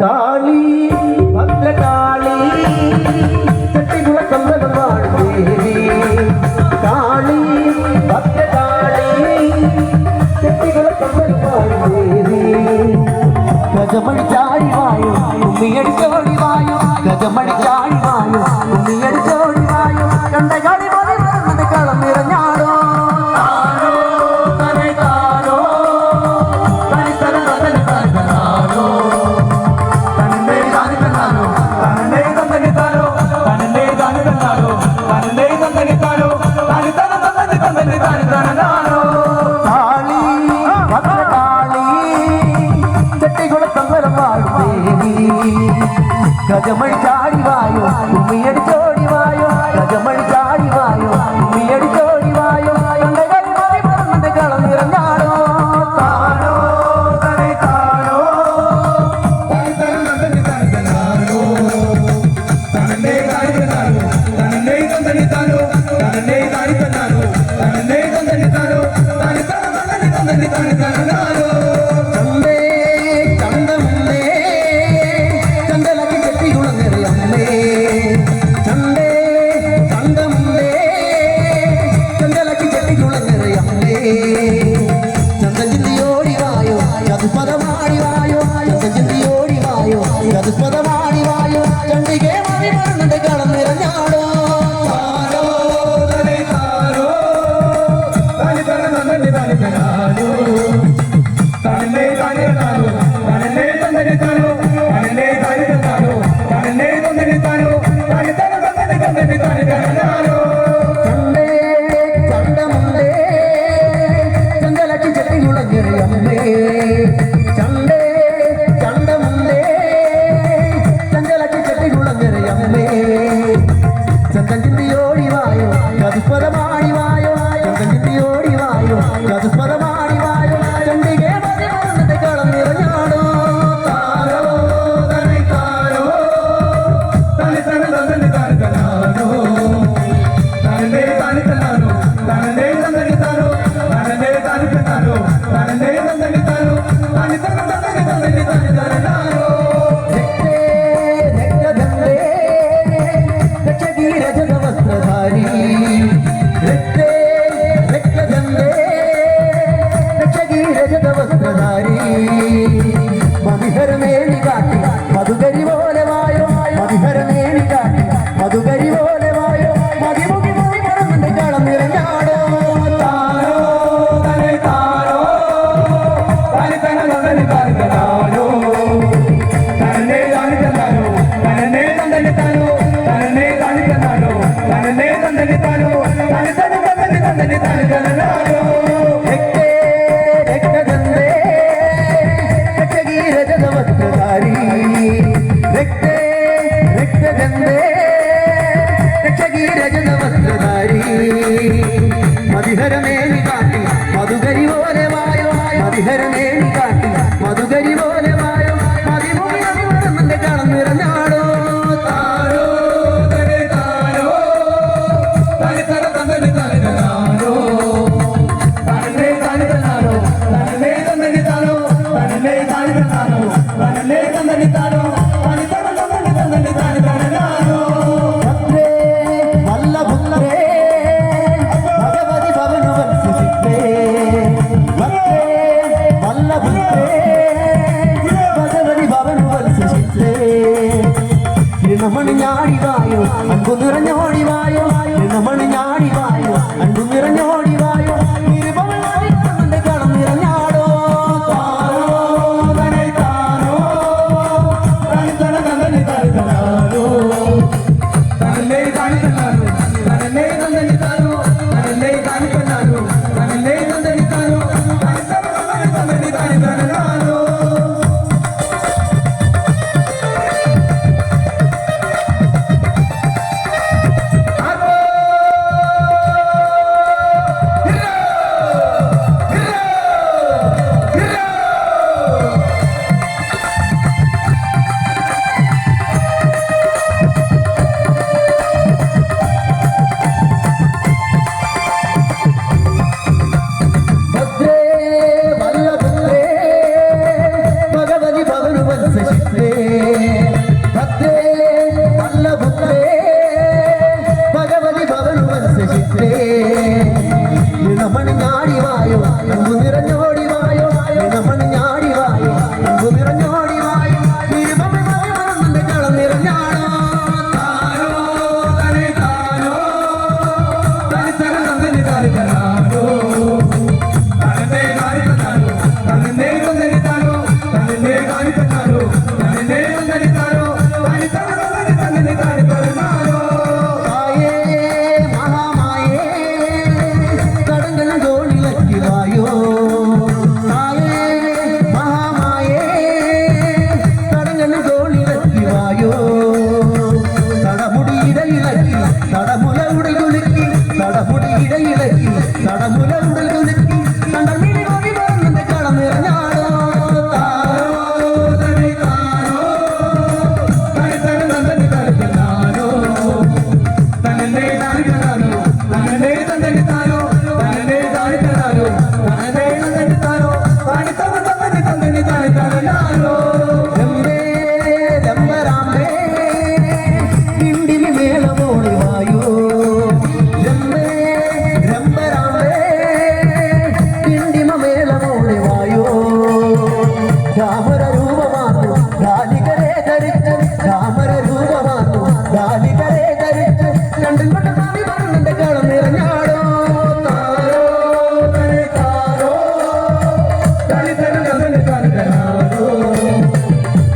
കാളി ഭദ്രകാളി ചെട്ടികുള കമ്പലമാണ് ദേവി കാളി ഭദ്രകാളി ചെട്ടികുള കമ്പലമാണ് ദേവി ഗജമണി ചാടി വായോ ഉമ്മിയടിച്ചോടി വായോ ഗജമണി ചാടി വായോ ഉമ്മിയടിച്ചോടി വായോ കണ്ടകാളി മതി വരുന്നത് കളം നിറഞ്ഞാടോ ഗജമണി ചാടി വായോ ഉമ്മിയടിച്ചോടി വായോ ഗജമണി ചാടി വായോ ഉമ്മിയടിച്ചോടി വായോ കണ്ടകാളി മതി വരുന്നത് കളം നിറഞ്ഞാടോ താനോ തനെ താനോ തന്നെ മധുഹരമേനി കാട്ടി മധുകരി പോലെ വായോ മധുഹരമേനി കാട്ടി മധുകരി പോലെ വായോ മതിമുഖി മതിമുറന്നിന്റെ കളം നിറഞ്ഞാടോ താരോ തനെ താരോ തനെ തന തന്നെ തനെ താരോ തന്നെ തനെ താരോ തന്നെ തന്നെ താരോ തന്നെ തനെ താരോ തന്നെ തന്നെ താരോ തനെ തന തന്നെ തനെ താരോ ഭദ്രേ വല്ല ഭദ്രേ മണി ഞാടി വായോ അൻപു നിറഞ്ഞോടി വായോ മണി ഞാടി വായോ അൻപു നിറഞ്ഞോടി വായോ ഇരുപവളായി കളം നിറഞ്ഞാടോ താരോ തനെ താരോ തനെ തന തന്നെ താരോ തന്നെ താനി തന്നാരോ തന്നെ തന്നെ താരോ തന്നെ താനി തന്നാരോ തന്നെ തന്നെ താരോ തന്നെ താനി തന്നാരോ രാമര രൂപമാർന്നു ഗാലികരെ ധരിച്ച് രാമര രൂപമാർന്നു ഗാലികരെ ധരിച്ച് രണ്ടും കൊണ്ട് സ്വാമി പറഞ്ഞിന്റെ കളം നിറഞ്ഞാടോ താരോ തനി താരോ തനി തനി തനി തനി താരോ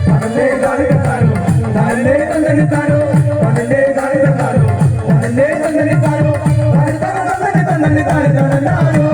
തനല്ലേ ഗാലിക താരോ തനല്ലേ തനി താരോ തനല്ലേ ഗാലിക താരോ തനല്ലേ തനി താരോ തനി തനി തനി തനി താരോ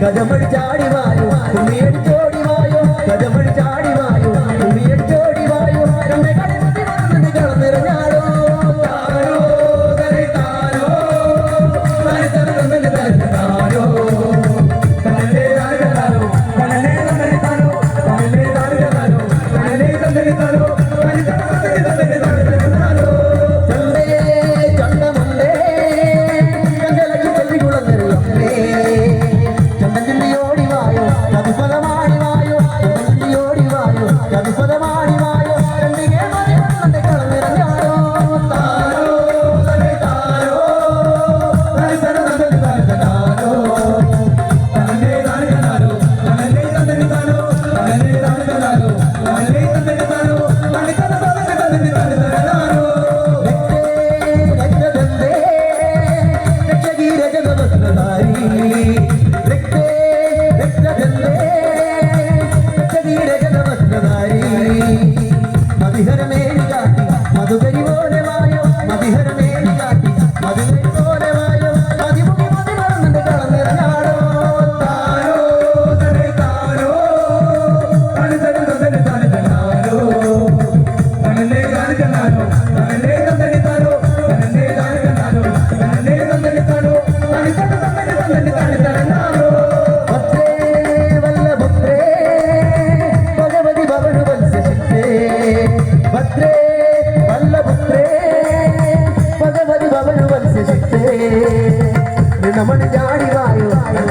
കഥമഴി ചാടിവായോ തുണിയടിച്ചോടിവായോ കഥമഴി ചാടിവായോ തുണിയടിച്ചോടിവായോ എന്റെ കളിമതി വന്നത് കളം നിറഞ്ഞാടോ താരോ തനി താരോ തനി തനി തനി താരോ തനല്ലേ താരോ തനല്ലേ തനി താരോ തനല്ലേ താരോ തനല്ലേ തനി താരോ തനി തനി തനി താരോ ചണ്ടേ ചണ്ടമല്ലേ ചങ്കലക്ക് ചെല്ലിക്കുളങ്ങരല്ലേ നമ്മൾ ചാടിവായോ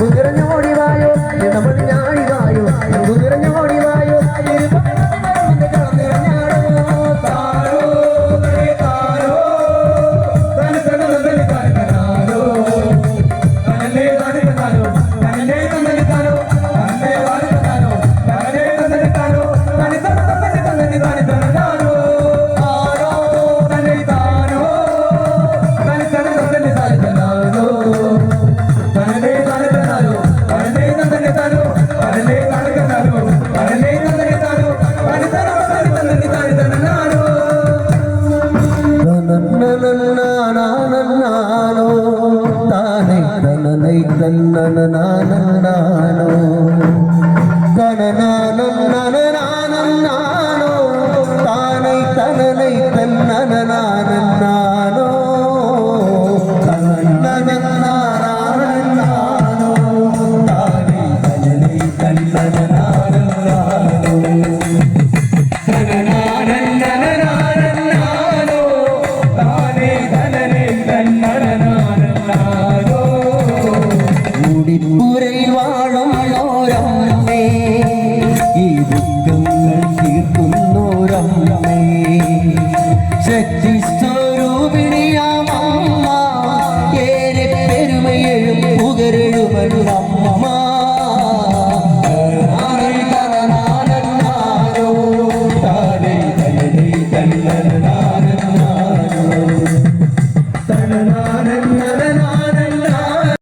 നിറഞ്ഞോടിവായോ നമ്മൾ ചാടിവായോ നിറഞ്ഞോടിവായോ കളം നിറഞ്ഞാടോ താരോ തനി താരോ തനി തനി തനി താരോ തനല്ലേ താരോ തനല്ലേ തനി താരോ തനല്ലേ താരോ തനല്ലേ തനി താരോ തനി തനി തനി താരോ താരോ തനി താരോ തനി തനി തനി താരോ ശക്തി സ്വരൂപിണിയാമമ്മ ഏറെ പെരുമയെഴും പുകരെഴുമരുളമ്മ തനനാനോ